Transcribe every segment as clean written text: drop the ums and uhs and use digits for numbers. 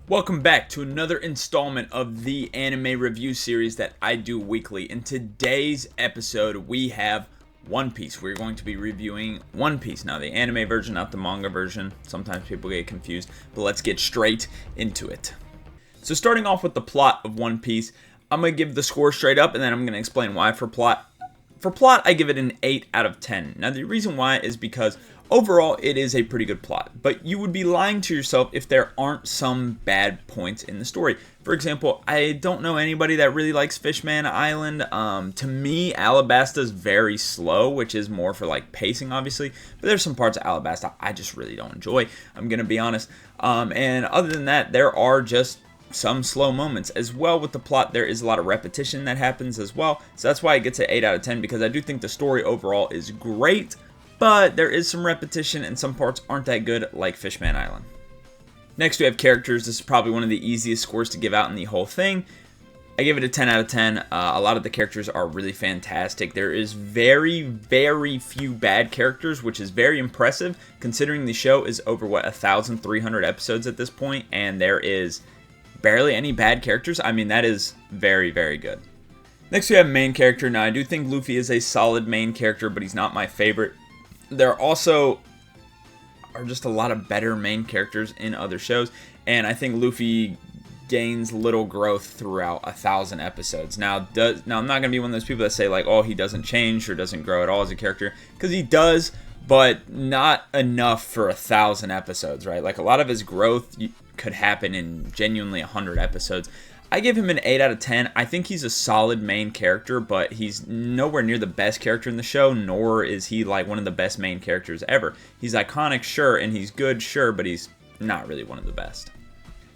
Welcome back to another installment of the anime review series that I do weekly. In today's episode, we have One Piece. We're going to be reviewing One Piece. Now, the anime version, not the manga version. Sometimes people get confused, but let's get straight into it. So starting off with the plot of One Piece, I'm going to give the score straight up, and then I'm going to explain why for plot. For plot, I give it an 8 out of 10. Now, the reason why is because overall, it is a pretty good plot, but you would be lying to yourself if there aren't some bad points in the story. For example, I don't know anybody that really likes Fishman Island. To me, Alabasta's very slow, which is more for like pacing, obviously, but there's some parts of Alabasta I just really don't enjoy, I'm going to be honest. And other than that, there are just some slow moments. As well with the plot, there is a lot of repetition that happens as well, so that's why it gets an 8 out of 10, because I do think the story overall is great, but there is some repetition and some parts aren't that good, like Fishman Island. Next we have characters. This is probably one of the easiest scores to give out in the whole thing. I give it a 10 out of 10. A lot of the characters are really fantastic. There is very, very few bad characters, which is very impressive considering the show is over, 1,300 episodes at this point, and there is barely any bad characters. I mean, that is very, very good. Next we have main character. Now, I do think Luffy is a solid main character, but he's not my favorite. There also are just a lot of better main characters in other shows, and I think Luffy gains little growth throughout 1,000 episodes. Now I'm not going to be one of those people that say like, oh, he doesn't change or doesn't grow at all as a character, because he does, but not enough for 1,000 episodes, right? Like, a lot of his growth could happen in genuinely 100 episodes. I give him an 8 out of 10. I think he's a solid main character, but he's nowhere near the best character in the show, nor is he like one of the best main characters ever. He's iconic, sure, and he's good, sure, but he's not really one of the best.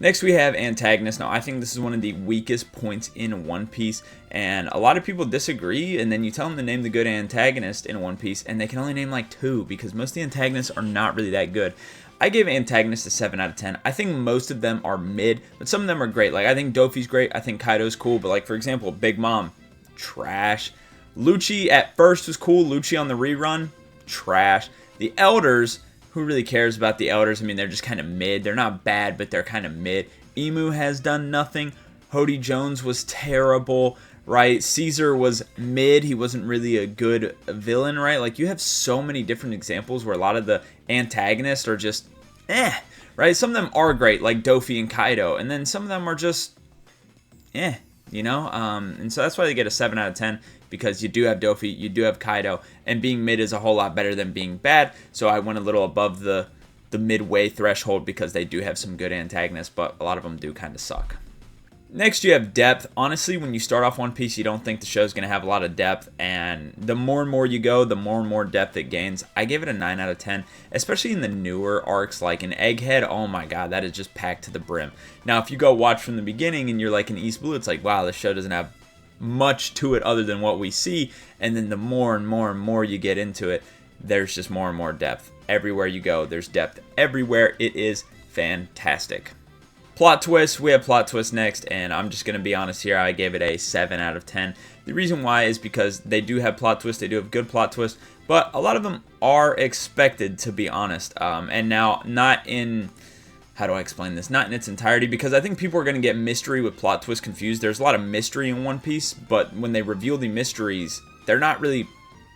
Next we have antagonist. Now, I think this is one of the weakest points in One Piece, and a lot of people disagree, and then you tell them to name the good antagonist in One Piece, and they can only name like 2, because most of the antagonists are not really that good. I gave Antagonist a 7 out of 10. I think most of them are mid, but some of them are great. Like, I think Dofi's great. I think Kaido's cool. But, like, for example, Big Mom, trash. Lucci at first was cool. Lucci on the rerun, trash. The Elders, who really cares about the Elders? I mean, they're just kind of mid. They're not bad, but they're kind of mid. Emu has done nothing. Hody Jones was terrible, right? Caesar was mid. He wasn't really a good villain, right? Like, you have so many different examples where a lot of the antagonists are just right? Some of them are great, like Dofi and Kaido, and then some of them are just you know? And so that's why they get a 7 out of 10, because you do have Dofi, you do have Kaido, and being mid is a whole lot better than being bad, so I went a little above the midway threshold because they do have some good antagonists, but a lot of them do kind of suck. Next, you have depth. Honestly, when you start off One Piece, you don't think the show's going to have a lot of depth, and the more and more you go, the more and more depth it gains. I give it a 9 out of 10, especially in the newer arcs, like in Egghead. Oh my god, that is just packed to the brim. Now, if you go watch from the beginning and you're like in East Blue, it's like, wow, this show doesn't have much to it other than what we see, and then the more and more and more you get into it, there's just more and more depth. Everywhere you go, there's depth. Everywhere, it is fantastic. Plot twist, we have plot twist next, and I'm just going to be honest here, I gave it a 7 out of 10. The reason why is because they do have plot twists, they do have good plot twists, but a lot of them are expected, to be honest. And now, not in, how do I explain this? Not in its entirety, because I think people are going to get mystery with plot twist confused. There's a lot of mystery in One Piece, but when they reveal the mysteries, they're not really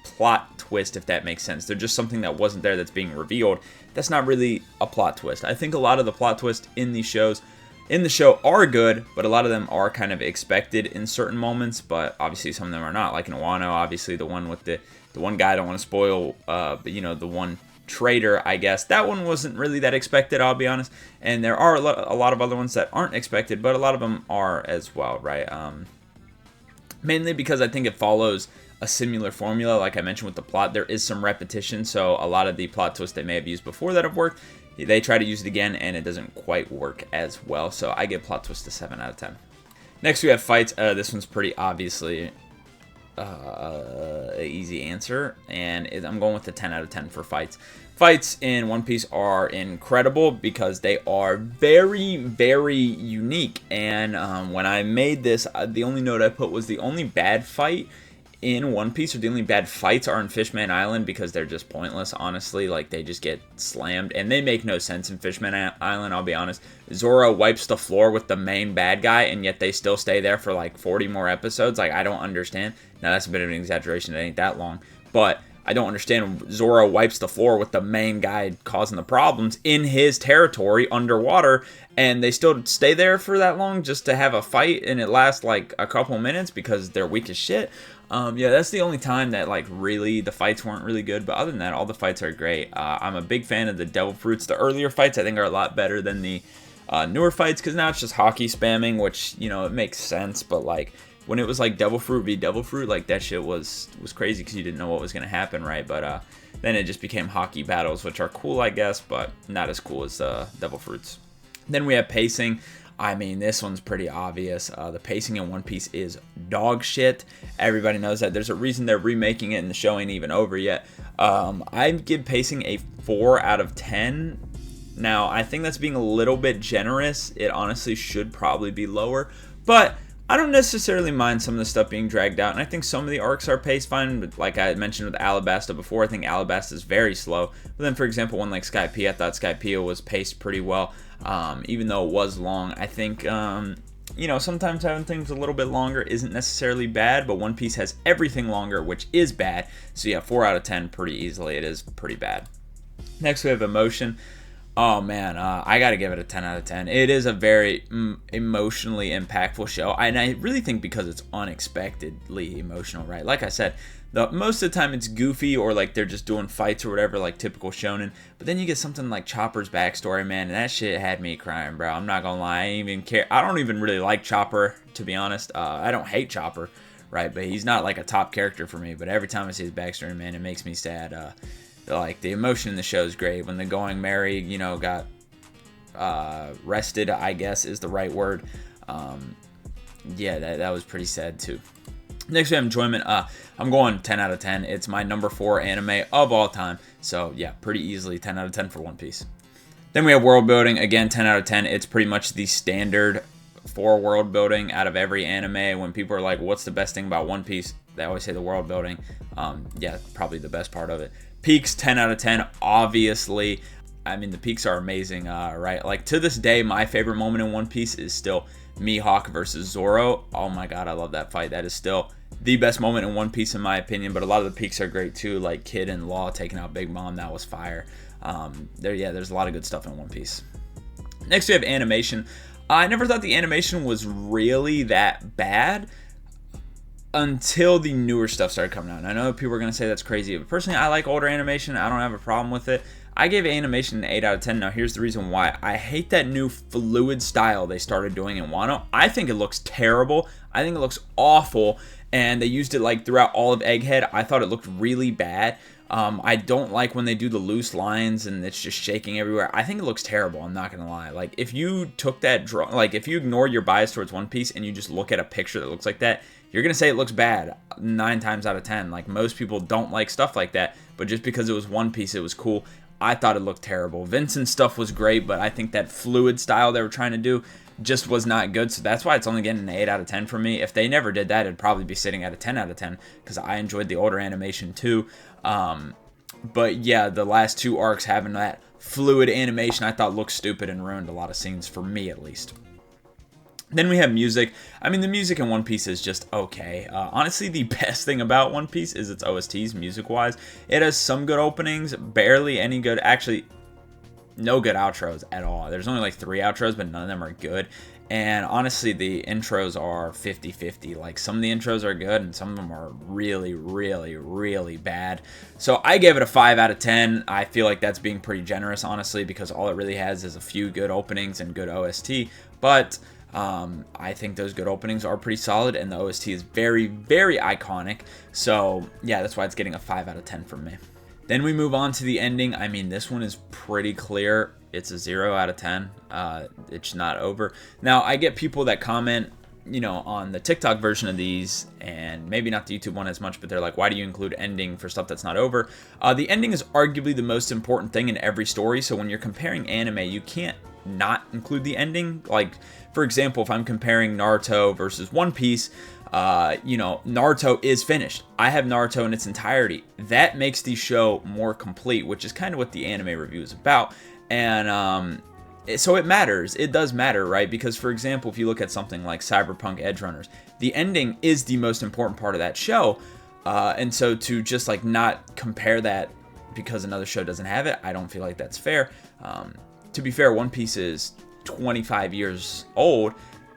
plot twist, if that makes sense. They're just something that wasn't there that's being revealed. That's not really a plot twist. I think a lot of the plot twists in these shows, in the show, are good, but a lot of them are kind of expected in certain moments, but obviously some of them are not. Like in Wano, obviously the one with the one guy I don't want to spoil, but you know, the one traitor, I guess. That one wasn't really that expected, I'll be honest. And there are a lot of other ones that aren't expected, but a lot of them are as well, right? Mainly because I think it follows a similar formula, like I mentioned with the plot. There is some repetition, so a lot of the plot twists they may have used before that have worked, they try to use it again, and it doesn't quite work as well, so I give plot twist a 7 out of 10. Next, we have fights. This one's pretty obviously an easy answer, and I'm going with the 10 out of 10 for fights. Fights in One Piece are incredible because they are very, very unique, and when I made this, the only note I put was the only bad fight in One Piece, or the only bad fights, are in Fishman Island because they're just pointless, honestly. Like, they just get slammed, and they make no sense in Fishman Island, I'll be honest. Zoro wipes the floor with the main bad guy, and yet they still stay there for like 40 more episodes. Like, I don't understand. Now, that's a bit of an exaggeration. It ain't that long. But I don't understand. Zoro wipes the floor with the main guy causing the problems in his territory underwater, and they still stay there for that long just to have a fight, and it lasts like a couple minutes because they're weak as shit. Yeah, that's the only time that, like, really the fights weren't really good. But other than that, all the fights are great. I'm a big fan of the Devil Fruits. The earlier fights, I think, are a lot better than the newer fights, because now it's just hockey spamming, which, you know, it makes sense. But, like, when it was, like, Devil Fruit v. Devil Fruit, like, that shit was crazy because you didn't know what was going to happen, right? But then it just became hockey battles, which are cool, I guess, but not as cool as Devil Fruits. Then we have pacing. I mean, this one's pretty obvious. The pacing in One Piece is dog shit. Everybody knows that. There's a reason they're remaking it and the show ain't even over yet. I give pacing a 4 out of 10. Now, I think that's being a little bit generous. It honestly should probably be lower. But I don't necessarily mind some of the stuff being dragged out. And I think some of the arcs are paced fine. But like I mentioned with Alabasta before, I think Alabasta is very slow. But then, for example, one like Skypiea, I thought Skypiea was paced pretty well. Even though it was long, I think, you know, sometimes having things a little bit longer isn't necessarily bad, but One Piece has everything longer, which is bad. So yeah, 4 out of 10 pretty easily. It is pretty bad. Next, we have emotion. Oh man, I gotta give it a 10 out of 10. It is a very emotionally impactful show, and I really think because it's unexpectedly emotional, right? Like I said, most of the time it's goofy, or like they're just doing fights or whatever, like typical shonen. But then you get something like Chopper's backstory, man, and that shit had me crying, bro. I'm not gonna lie, I didn't even care. I don't even really like Chopper, to be honest. I don't hate Chopper, right? But he's not like a top character for me. But every time I see his backstory, man, it makes me sad. Like, the emotion in the show is great. When the Going Merry, you know, got rested, I guess is the right word. Yeah, that was pretty sad too. Next we have enjoyment. I'm going 10 out of 10. It's my number 4 anime of all time. So yeah, pretty easily 10 out of 10 for One Piece. Then we have world building. Again, 10 out of 10. It's pretty much the standard for world building out of every anime. When people are like, what's the best thing about One Piece? They always say the world building. Yeah, probably the best part of it. Peaks, 10 out of 10, obviously. I mean, the peaks are amazing, right? Like, to this day, my favorite moment in One Piece is still Mihawk versus Zoro. Oh my god, I love that fight. That is still the best moment in One Piece, in my opinion. But a lot of the peaks are great too, like Kid and Law taking out Big Mom. That was fire. There's a lot of good stuff in One Piece. Next, we have animation. I never thought the animation was really that bad until the newer stuff started coming out. And I know people are going to say that's crazy, but personally, I like older animation. I don't have a problem with it. I gave animation an 8 out of 10. Now, here's the reason why. I hate that new fluid style they started doing in Wano. I think it looks terrible. I think it looks awful. And they used it like throughout all of Egghead. I thought it looked really bad. I don't like when they do the loose lines and it's just shaking everywhere. I think it looks terrible, I'm not gonna lie. Like, if you took that like, if you ignore your bias towards One Piece and you just look at a picture that looks like that, you're gonna say it looks bad 9 times out of 10. Like, most people don't like stuff like that, but just because it was One Piece, it was cool. I thought it looked terrible. Vincent's stuff was great, but I think that fluid style they were trying to do just was not good, so that's why it's only getting an 8 out of 10 for me. If they never did that, it'd probably be sitting at a 10 out of 10, because I enjoyed the older animation too. But yeah, the last 2 arcs having that fluid animation I thought looked stupid and ruined a lot of scenes, for me at least. Then we have music. I mean, the music in One Piece is just okay. Honestly, the best thing about One Piece is its OSTs, music-wise. It has some good openings, barely any good, actually, no good outros at all. There's only like 3 outros, but none of them are good. And honestly, the intros are 50-50. Like, some of the intros are good, and some of them are really, really, really bad. So I gave it a 5 out of 10. I feel like that's being pretty generous, honestly, because all it really has is a few good openings and good OST. But I think those good openings are pretty solid, and the OST is very, very iconic. So yeah, that's why it's getting a 5 out of 10 from me. Then we move on to the ending. I mean, this one is pretty clear. It's a 0 out of 10. It's not over. Now, I get people that comment, you know, on the TikTok version of these, and maybe not the YouTube one as much, but they're like, why do you include ending for stuff that's not over? The ending is arguably the most important thing in every story. So when you're comparing anime, you can't not include the ending. Like, for example, if I'm comparing Naruto versus One Piece, Naruto is finished. I have Naruto in its entirety. That makes the show more complete, which is kind of what the anime review is about. And so it matters. It does matter, right? Because, for example, if you look at something like Cyberpunk Edgerunners, the ending is the most important part of that show. And so to just like not compare that because another show doesn't have it, I don't feel like that's fair. To be fair, One Piece is 25 years old.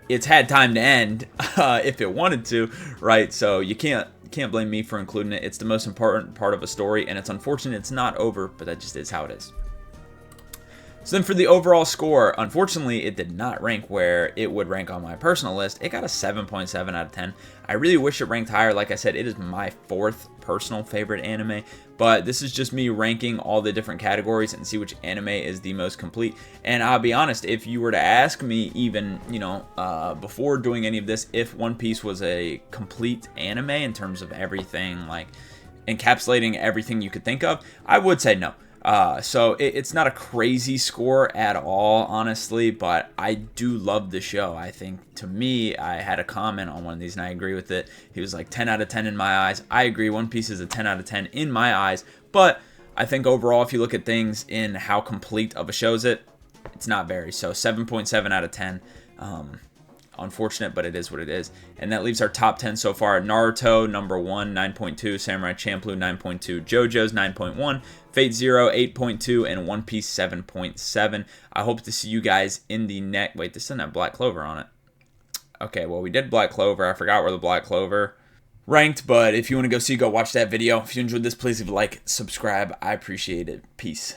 It's had time to end if it wanted to, right? So you can't blame me for including it. It's the most important part of a story, and it's unfortunate it's not over, but that just is how it is. So then for the overall score, unfortunately, it did not rank where it would rank on my personal list. It got a 7.7 out of 10. I really wish it ranked higher. Like I said, it is my 4th personal favorite anime, but this is just me ranking all the different categories and see which anime is the most complete. And I'll be honest, if you were to ask me even, before doing any of this, if One Piece was a complete anime in terms of everything, like encapsulating everything you could think of, I would say no. So it's not a crazy score at all, honestly, but I do love the show. I think, to me, I had a comment on one of these, and I agree with it. He was like 10 out of 10 in my eyes. I agree, One Piece is a 10 out of 10 in my eyes, but I think overall, if you look at things in how complete of a show is it, it's not very. So 7.7 out of 10. Unfortunate, but it is what it is. And that leaves our top 10 so far. Naruto, number 1, 9.2. Samurai Champloo, 9.2. JoJo's, 9.1. Fate Zero, 8.2. And One Piece, 7.7. I hope to see you guys in the next... Wait, this doesn't have Black Clover on it. Okay, well, we did Black Clover. I forgot where the Black Clover ranked, but if you want to go watch that video. If you enjoyed this, please leave a like, subscribe. I appreciate it. Peace.